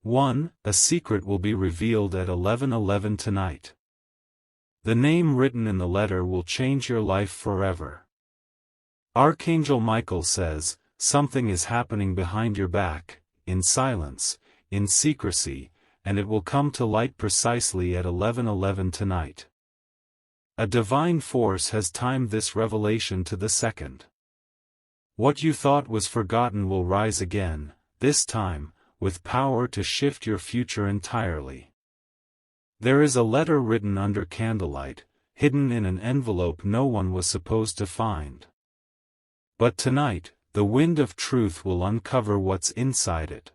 1. A secret will be revealed at 11:11 tonight. The name written in the letter will change your life forever. Archangel Michael says, something is happening behind your back, in silence, in secrecy, and it will come to light precisely at 11:11 tonight. A divine force has timed this revelation to the second. What you thought was forgotten will rise again, this time, with power to shift your future entirely. There is a letter written under candlelight, hidden in an envelope no one was supposed to find. But tonight, the wind of truth will uncover what's inside it.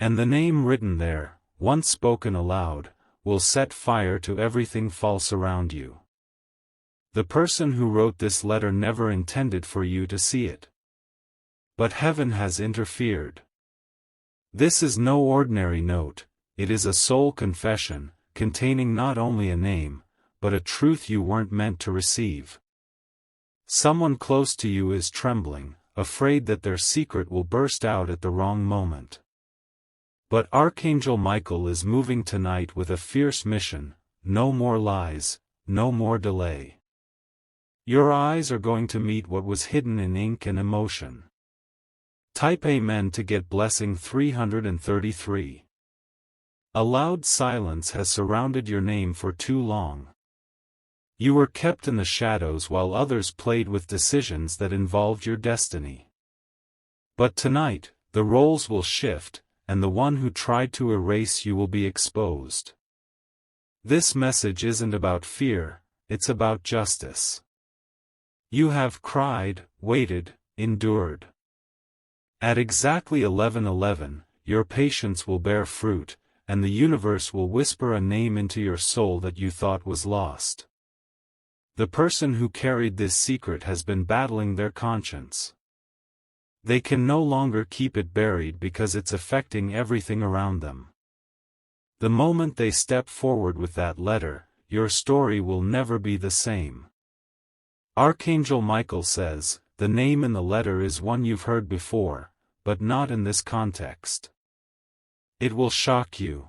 And the name written there, once spoken aloud, will set fire to everything false around you. The person who wrote this letter never intended for you to see it. But heaven has interfered. This is no ordinary note, it is a soul confession, containing not only a name, but a truth you weren't meant to receive. Someone close to you is trembling, afraid that their secret will burst out at the wrong moment. But Archangel Michael is moving tonight with a fierce mission: no more lies, no more delay. Your eyes are going to meet what was hidden in ink and emotion. Type Amen to get blessing 333. A loud silence has surrounded your name for too long. You were kept in the shadows while others played with decisions that involved your destiny. But tonight, the roles will shift, and the one who tried to erase you will be exposed. This message isn't about fear, it's about justice. You have cried, waited, endured. At exactly 11:11, your patience will bear fruit, and the universe will whisper a name into your soul that you thought was lost. The person who carried this secret has been battling their conscience. They can no longer keep it buried because it's affecting everything around them. The moment they step forward with that letter, your story will never be the same. Archangel Michael says, the name in the letter is one you've heard before, but not in this context. It will shock you.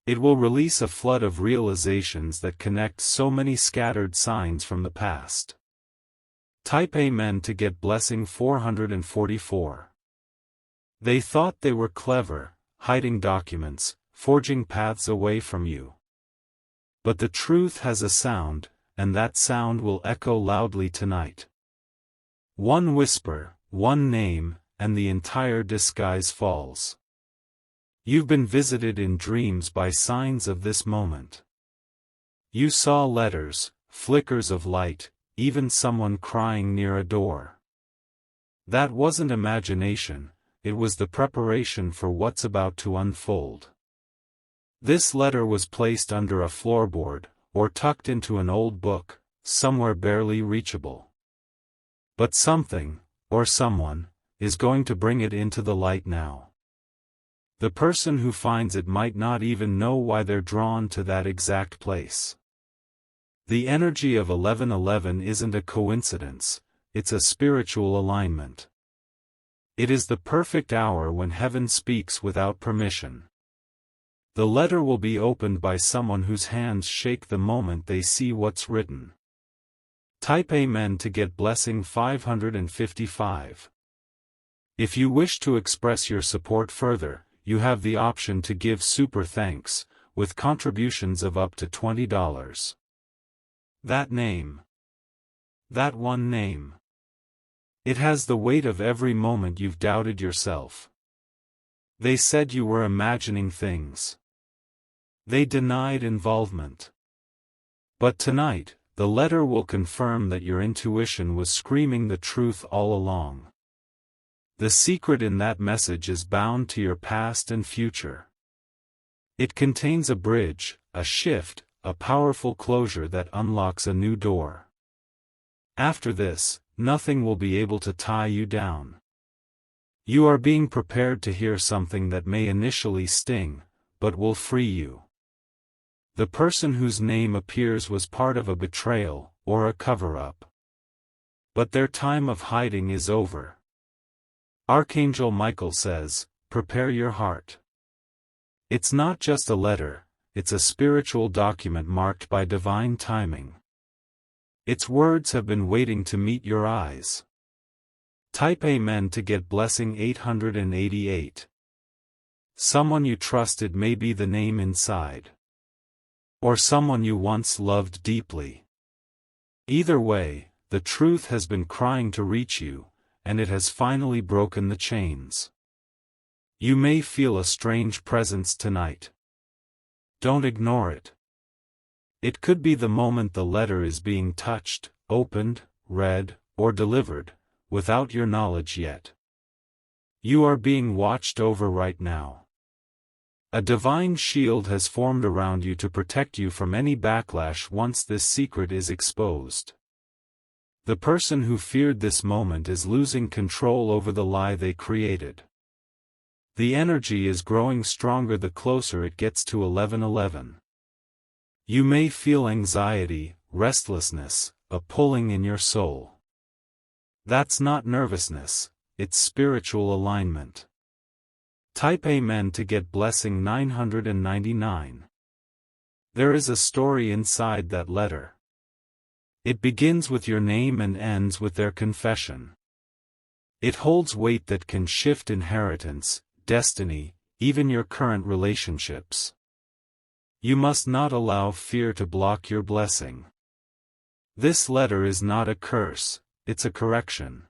It will release a flood of realizations that connect so many scattered signs from the past. Type Amen to get blessing 444. They thought they were clever, hiding documents, forging paths away from you. But the truth has a sound, and that sound will echo loudly tonight. One whisper, one name, and the entire disguise falls. You've been visited in dreams by signs of this moment. You saw letters, flickers of light, even someone crying near a door. That wasn't imagination, it was the preparation for what's about to unfold. This letter was placed under a floorboard, or tucked into an old book, somewhere barely reachable. But something, or someone, is going to bring it into the light now. The person who finds it might not even know why they're drawn to that exact place. The energy of 11:11 isn't a coincidence, it's a spiritual alignment. It is the perfect hour when heaven speaks without permission. The letter will be opened by someone whose hands shake the moment they see what's written. Type Amen to get blessing 555. If you wish to express your support further, you have the option to give super thanks, with contributions of up to $20. That name. That one name. It has the weight of every moment you've doubted yourself. They said you were imagining things. They denied involvement. But tonight, the letter will confirm that your intuition was screaming the truth all along. The secret in that message is bound to your past and future. It contains a bridge, a shift, a powerful closure that unlocks a new door. After this, nothing will be able to tie you down. You are being prepared to hear something that may initially sting, but will free you. The person whose name appears was part of a betrayal, or a cover-up. But their time of hiding is over. Archangel Michael says, prepare your heart. It's not just a letter, it's a spiritual document marked by divine timing. Its words have been waiting to meet your eyes. Type Amen to get blessing 888. Someone you trusted may be the name inside. Or someone you once loved deeply. Either way, the truth has been crying to reach you, and it has finally broken the chains. You may feel a strange presence tonight. Don't ignore it. It could be the moment the letter is being touched, opened, read, or delivered, without your knowledge yet. You are being watched over right now. A divine shield has formed around you to protect you from any backlash once this secret is exposed. The person who feared this moment is losing control over the lie they created. The energy is growing stronger the closer it gets to 11:11. You may feel anxiety, restlessness, a pulling in your soul. That's not nervousness, it's spiritual alignment. Type Amen to get blessing 999. There is a story inside that letter. It begins with your name and ends with their confession. It holds weight that can shift inheritance, destiny, even your current relationships. You must not allow fear to block your blessing. This letter is not a curse, it's a correction.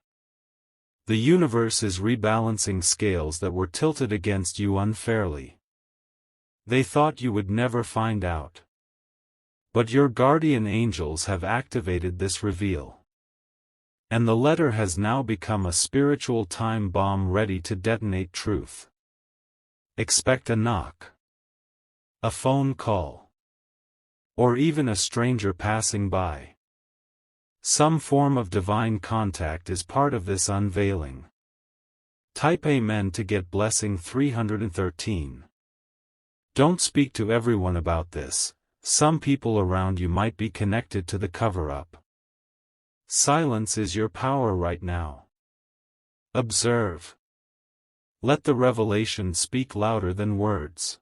The universe is rebalancing scales that were tilted against you unfairly. They thought you would never find out. But your guardian angels have activated this reveal. And the letter has now become a spiritual time bomb ready to detonate truth. Expect a knock. A phone call. Or even a stranger passing by. Some form of divine contact is part of this unveiling. Type Amen to get blessing 313. Don't speak to everyone about this. Some people around you might be connected to the cover-up. Silence is your power right now. Observe. Let the revelation speak louder than words.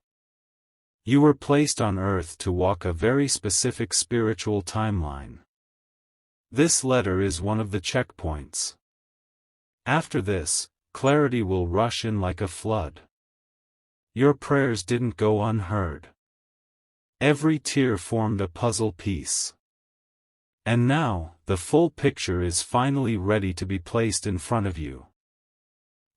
You were placed on earth to walk a very specific spiritual timeline. This letter is one of the checkpoints. After this, clarity will rush in like a flood. Your prayers didn't go unheard. Every tear formed a puzzle piece. And now, the full picture is finally ready to be placed in front of you.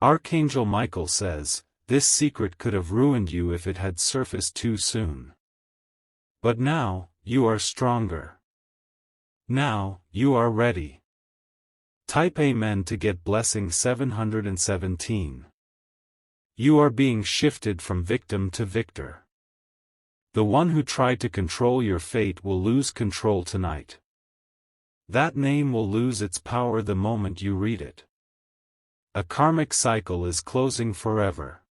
Archangel Michael says, this secret could have ruined you if it had surfaced too soon. But now, you are stronger. Now, you are ready. Type Amen to get blessing 717. You are being shifted from victim to victor. The one who tried to control your fate will lose control tonight. That name will lose its power the moment you read it. A karmic cycle is closing forever.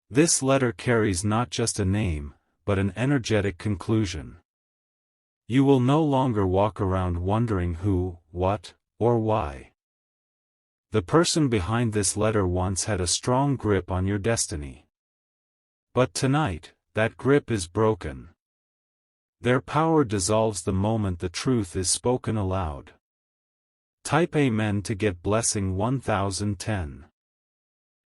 This letter carries not just a name, but an energetic conclusion. You will no longer walk around wondering who, what, or why. The person behind this letter once had a strong grip on your destiny. But tonight, that grip is broken. Their power dissolves the moment the truth is spoken aloud. Type Amen to get blessing 1010.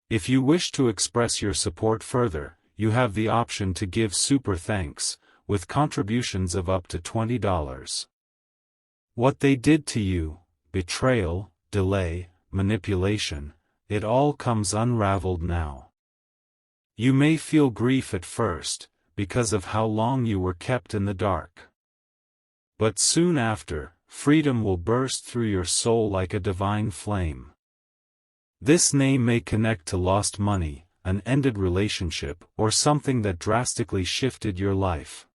If you wish to express your support further, you have the option to give super thanks, with contributions of up to $20. What they did to you, betrayal, delay, manipulation, it all comes unraveled now. You may feel grief at first, because of how long you were kept in the dark. But soon after, freedom will burst through your soul like a divine flame. This name may connect to lost money, an ended relationship, or something that drastically shifted your life.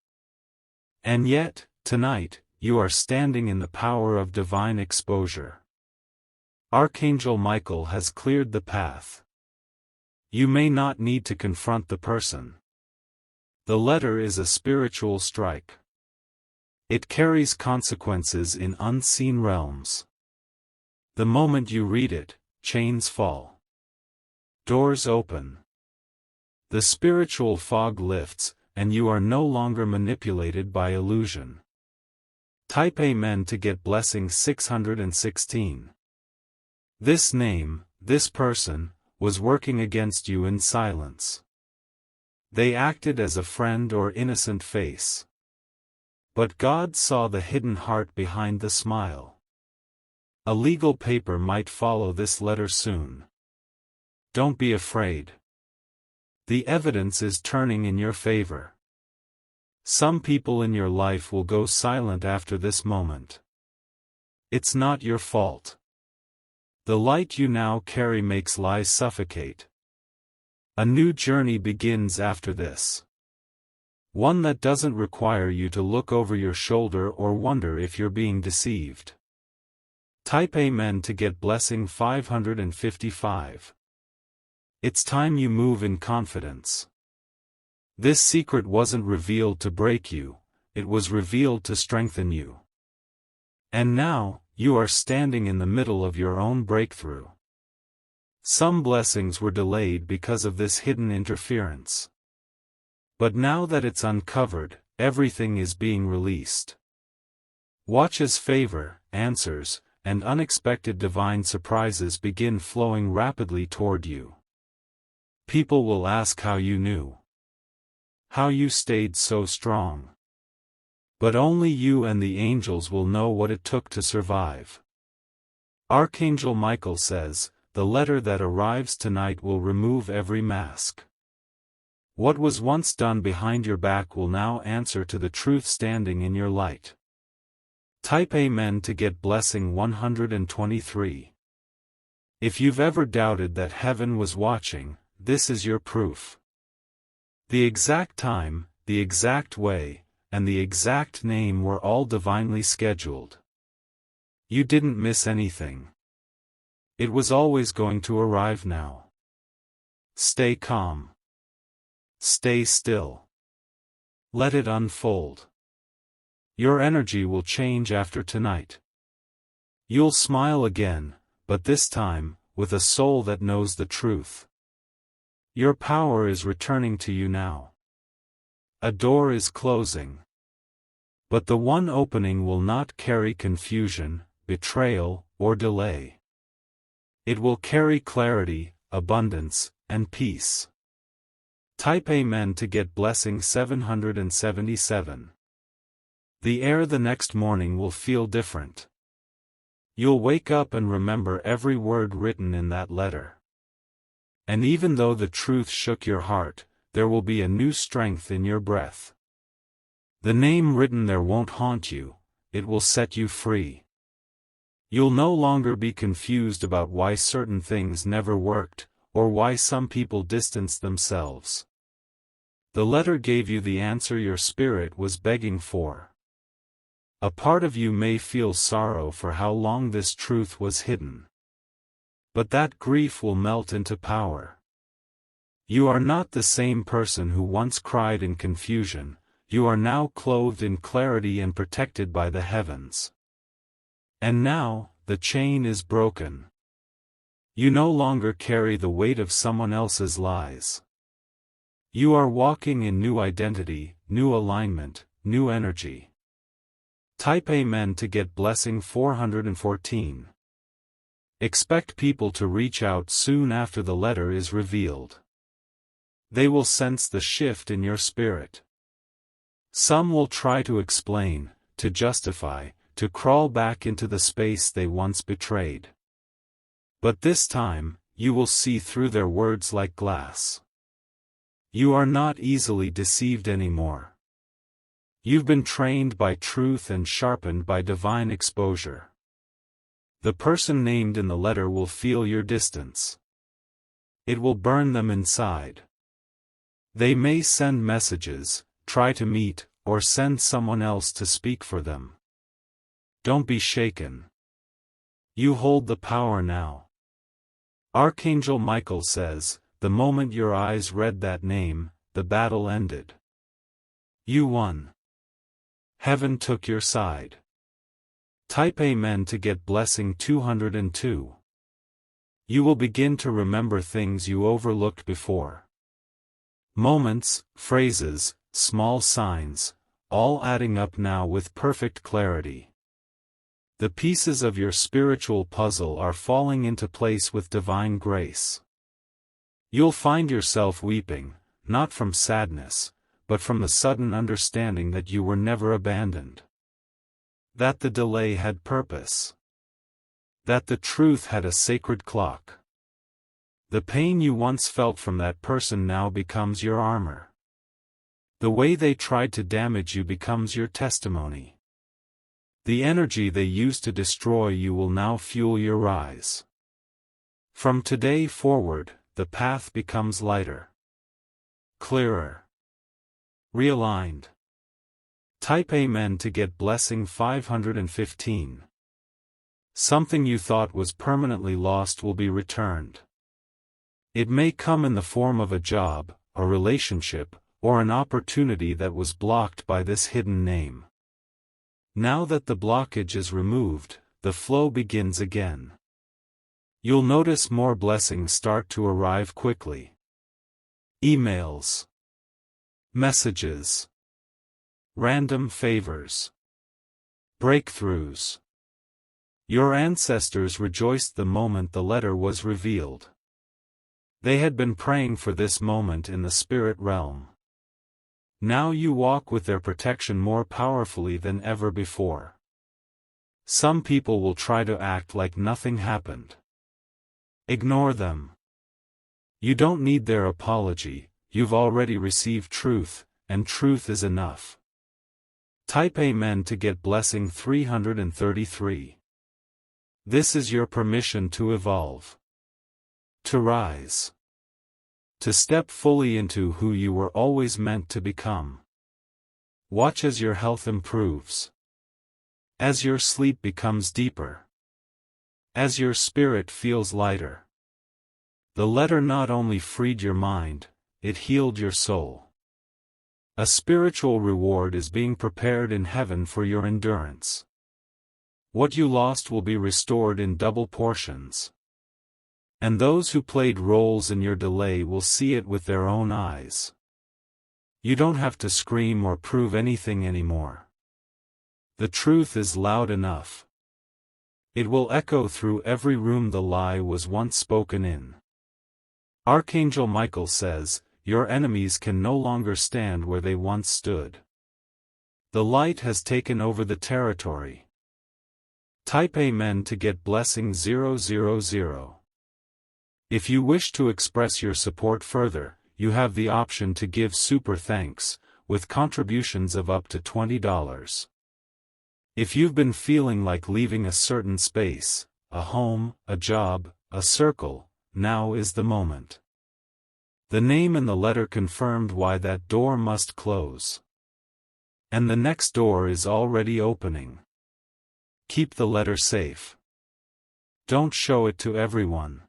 And yet, tonight, you are standing in the power of divine exposure. Archangel Michael has cleared the path. You may not need to confront the person. The letter is a spiritual strike. It carries consequences in unseen realms. The moment you read it, chains fall. Doors open. The spiritual fog lifts, and you are no longer manipulated by illusion. Type Amen to get blessing 616. This name, this person, was working against you in silence. They acted as a friend or innocent face. But God saw the hidden heart behind the smile. A legal paper might follow this letter soon. Don't be afraid. The evidence is turning in your favor. Some people in your life will go silent after this moment. It's not your fault. The light you now carry makes lies suffocate. A new journey begins after this. One that doesn't require you to look over your shoulder or wonder if you're being deceived. Type Amen to get blessing 555. It's time you move in confidence. This secret wasn't revealed to break you, it was revealed to strengthen you. And now, you are standing in the middle of your own breakthrough. Some blessings were delayed because of this hidden interference. But now that it's uncovered, everything is being released. Watch as favor, answers, and unexpected divine surprises begin flowing rapidly toward you. People will ask how you knew. How you stayed so strong. But only you and the angels will know what it took to survive. Archangel Michael says, the letter that arrives tonight will remove every mask. What was once done behind your back will now answer to the truth standing in your light. Type Amen to get blessing 123. If you've ever doubted that heaven was watching, this is your proof. The exact time, the exact way, and the exact name were all divinely scheduled. You didn't miss anything. It was always going to arrive now. Stay calm. Stay still. Let it unfold. Your energy will change after tonight. You'll smile again, but this time, with a soul that knows the truth. Your power is returning to you now. A door is closing. But the one opening will not carry confusion, betrayal, or delay. It will carry clarity, abundance, and peace. Type Amen to get blessing 777. The air the next morning will feel different. You'll wake up and remember every word written in that letter. And even though the truth shook your heart, there will be a new strength in your breath. The name written there won't haunt you, it will set you free. You'll no longer be confused about why certain things never worked, or why some people distanced themselves. The letter gave you the answer your spirit was begging for. A part of you may feel sorrow for how long this truth was hidden. But that grief will melt into power. You are not the same person who once cried in confusion, you are now clothed in clarity and protected by the heavens. And now, the chain is broken. You no longer carry the weight of someone else's lies. You are walking in new identity, new alignment, new energy. Type Amen to get blessing 414. Expect people to reach out soon after the letter is revealed. They will sense the shift in your spirit. Some will try to explain, to justify, to crawl back into the space they once betrayed. But this time, you will see through their words like glass. You are not easily deceived anymore. You've been trained by truth and sharpened by divine exposure. The person named in the letter will feel your distance. It will burn them inside. They may send messages, try to meet, or send someone else to speak for them. Don't be shaken. You hold the power now. Archangel Michael says, the moment your eyes read that name, the battle ended. You won. Heaven took your side. Type Amen to get blessing 202. You will begin to remember things you overlooked before. Moments, phrases, small signs, all adding up now with perfect clarity. The pieces of your spiritual puzzle are falling into place with divine grace. You'll find yourself weeping, not from sadness, but from the sudden understanding that you were never abandoned. That the delay had purpose. That the truth had a sacred clock. The pain you once felt from that person now becomes your armor. The way they tried to damage you becomes your testimony. The energy they used to destroy you will now fuel your rise. From today forward, the path becomes lighter, clearer, realigned. Type Amen to get blessing 515. Something you thought was permanently lost will be returned. It may come in the form of a job, a relationship, or an opportunity that was blocked by this hidden name. Now that the blockage is removed, the flow begins again. You'll notice more blessings start to arrive quickly. Emails, messages, random favors, breakthroughs. Your ancestors rejoiced the moment the letter was revealed. They had been praying for this moment in the spirit realm. Now you walk with their protection more powerfully than ever before. Some people will try to act like nothing happened. Ignore them. You don't need their apology, you've already received truth, and truth is enough. Type Amen to get blessing 333. This is your permission to evolve. To rise. To step fully into who you were always meant to become. Watch as your health improves. As your sleep becomes deeper. As your spirit feels lighter. The letter not only freed your mind, it healed your soul. A spiritual reward is being prepared in heaven for your endurance. What you lost will be restored in double portions. And those who played roles in your delay will see it with their own eyes. You don't have to scream or prove anything anymore. The truth is loud enough. It will echo through every room the lie was once spoken in. Archangel Michael says, your enemies can no longer stand where they once stood. The light has taken over the territory. Type Amen to get blessing 000. If you wish to express your support further, you have the option to give super thanks, with contributions of up to $20. If you've been feeling like leaving a certain space, a home, a job, a circle, now is the moment. The name in the letter confirmed why that door must close. And the next door is already opening. Keep the letter safe. Don't show it to everyone.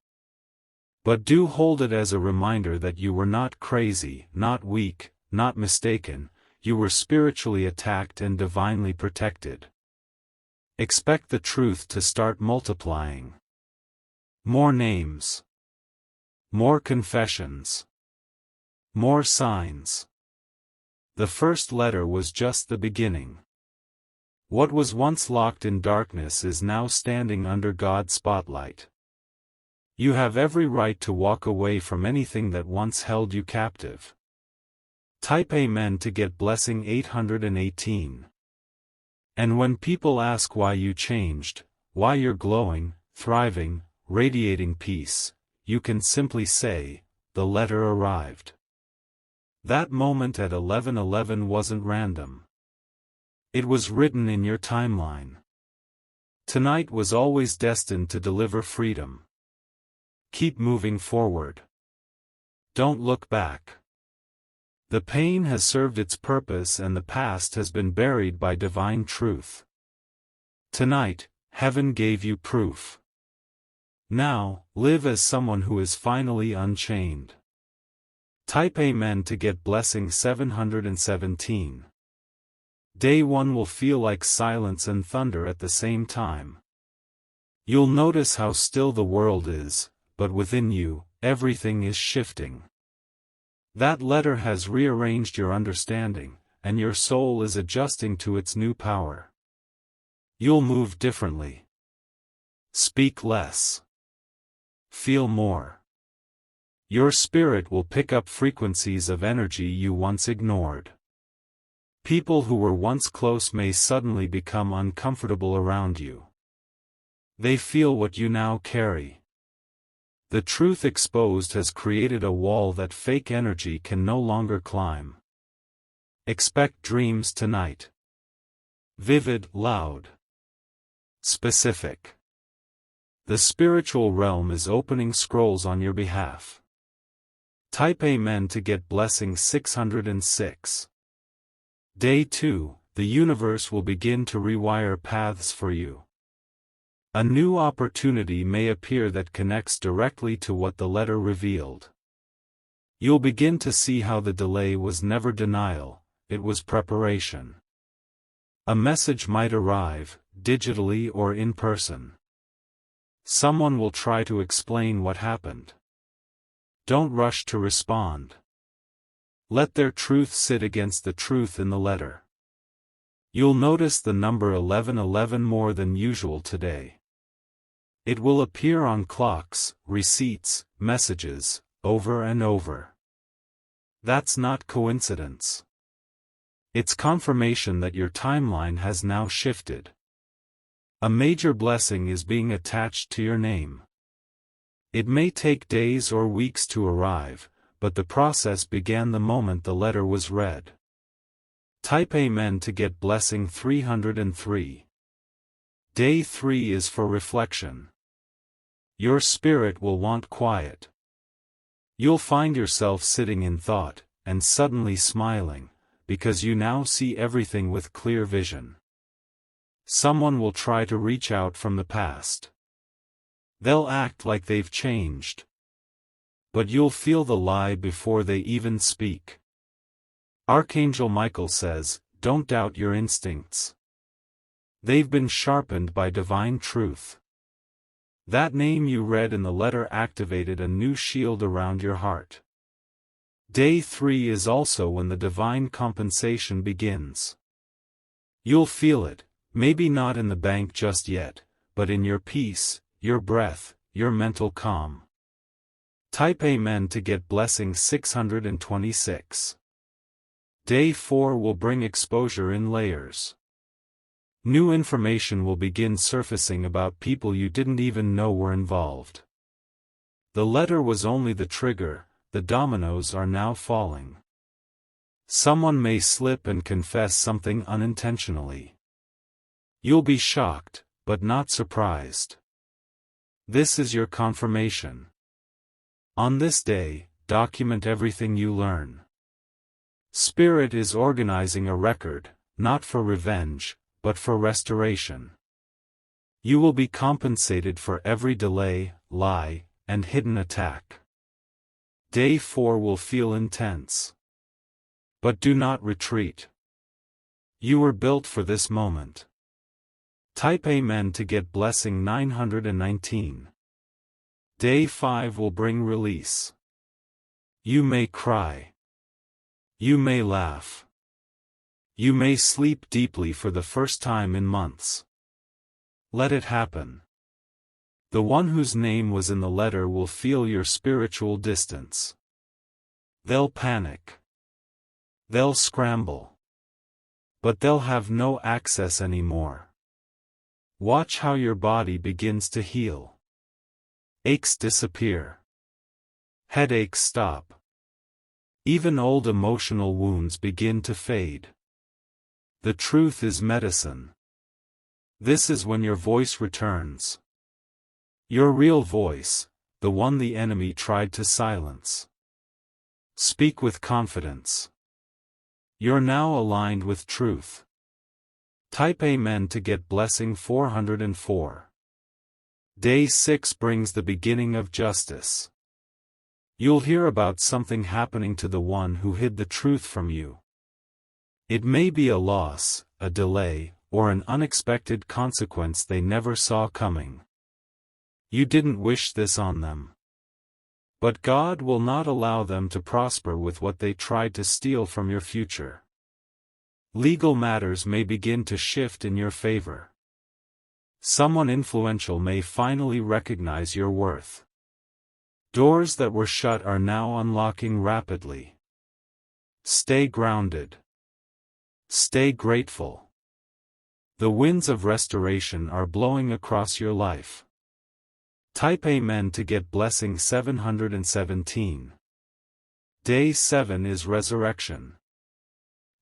But do hold it as a reminder that you were not crazy, not weak, not mistaken, you were spiritually attacked and divinely protected. Expect the truth to start multiplying. More names. More confessions. More signs. The first letter was just the beginning. What was once locked in darkness is now standing under God's spotlight. You have every right to walk away from anything that once held you captive. Type Amen to get blessing 818. And when people ask why you changed, why you're glowing, thriving, radiating peace, you can simply say, the letter arrived. That moment at 11:11 wasn't random. It was written in your timeline. Tonight was always destined to deliver freedom. Keep moving forward. Don't look back. The pain has served its purpose and the past has been buried by divine truth. Tonight, heaven gave you proof. Now, live as someone who is finally unchained. Type Amen to get blessing 717. Day 1 will feel like silence and thunder at the same time. You'll notice how still the world is, but within you, everything is shifting. That letter has rearranged your understanding, and your soul is adjusting to its new power. You'll move differently. Speak less. Feel more. Your spirit will pick up frequencies of energy you once ignored. People who were once close may suddenly become uncomfortable around you. They feel what you now carry. The truth exposed has created a wall that fake energy can no longer climb. Expect dreams tonight. Vivid, loud. Specific. The spiritual realm is opening scrolls on your behalf. Type Amen to get blessing 606. Day 2, the universe will begin to rewire paths for you. A new opportunity may appear that connects directly to what the letter revealed. You'll begin to see how the delay was never denial, it was preparation. A message might arrive, digitally or in person. Someone will try to explain what happened. Don't rush to respond. Let their truth sit against the truth in the letter. You'll notice the number 1111 more than usual today. It will appear on clocks, receipts, messages, over and over. That's not coincidence. It's confirmation that your timeline has now shifted. A major blessing is being attached to your name. It may take days or weeks to arrive, but the process began the moment the letter was read. Type Amen to get blessing 303. Day 3 is for reflection. Your spirit will want quiet. You'll find yourself sitting in thought, and suddenly smiling, because you now see everything with clear vision. Someone will try to reach out from the past. They'll act like they've changed. But you'll feel the lie before they even speak. Archangel Michael says, don't doubt your instincts. They've been sharpened by divine truth. That name you read in the letter activated a new shield around your heart. Day 3 is also when the divine compensation begins. You'll feel it, maybe not in the bank just yet, but in your peace, your breath, your mental calm. Type Amen to get blessing 626. Day 4 will bring exposure in layers. New information will begin surfacing about people you didn't even know were involved. The letter was only the trigger, the dominoes are now falling. Someone may slip and confess something unintentionally. You'll be shocked, but not surprised. This is your confirmation. On this day, document everything you learn. Spirit is organizing a record, not for revenge, but for restoration. You will be compensated for every delay, lie, and hidden attack. Day 4 will feel intense. But do not retreat. You were built for this moment. Type Amen to get blessing 919. Day 5 will bring release. You may cry. You may laugh. You may sleep deeply for the first time in months. Let it happen. The one whose name was in the letter will feel your spiritual distance. They'll panic. They'll scramble. But they'll have no access anymore. Watch how your body begins to heal. Aches disappear. Headaches stop. Even old emotional wounds begin to fade. The truth is medicine. This is when your voice returns. Your real voice, the one the enemy tried to silence. Speak with confidence. You're now aligned with truth. Type Amen to get blessing 404. Day 6 brings the beginning of justice. You'll hear about something happening to the one who hid the truth from you. It may be a loss, a delay, or an unexpected consequence they never saw coming. You didn't wish this on them. But God will not allow them to prosper with what they tried to steal from your future. Legal matters may begin to shift in your favor. Someone influential may finally recognize your worth. Doors that were shut are now unlocking rapidly. Stay grounded. Stay grateful. The winds of restoration are blowing across your life. Type Amen to get blessing 717. Day 7 is resurrection.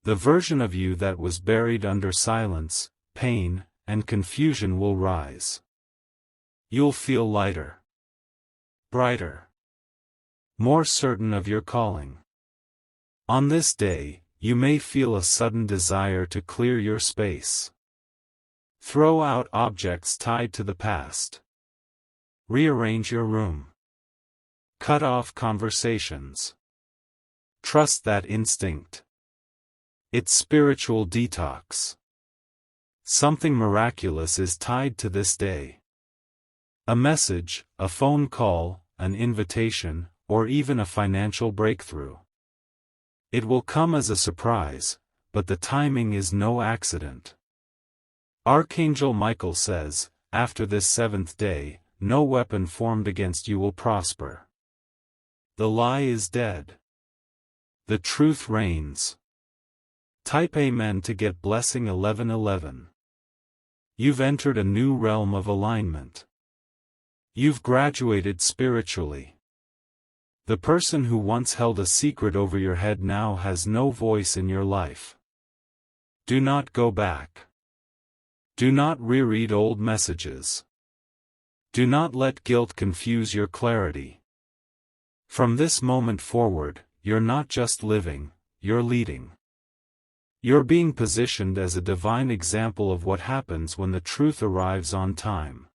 The version of you that was buried under silence, pain, and confusion will rise. You'll feel lighter, brighter, more certain of your calling. On this day, you may feel a sudden desire to clear your space. Throw out objects tied to the past. Rearrange your room. Cut off conversations. Trust that instinct. It's spiritual detox. Something miraculous is tied to this day. A message, a phone call, an invitation, or even a financial breakthrough. It will come as a surprise, but the timing is no accident. Archangel Michael says, after this 7th day, no weapon formed against you will prosper. The lie is dead. The truth reigns. Type Amen to get blessing 1111. You've entered a new realm of alignment. You've graduated spiritually. The person who once held a secret over your head now has no voice in your life. Do not go back. Do not reread old messages. Do not let guilt confuse your clarity. From this moment forward, you're not just living, you're leading. You're being positioned as a divine example of what happens when the truth arrives on time.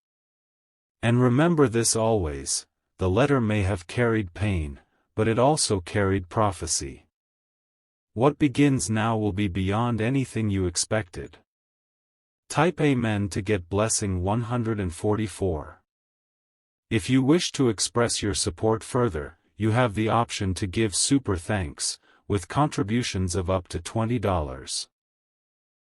And remember this always, the letter may have carried pain, but it also carried prophecy. What begins now will be beyond anything you expected. Type Amen to get blessing 144. If you wish to express your support further, you have the option to give super thanks, with contributions of up to $20.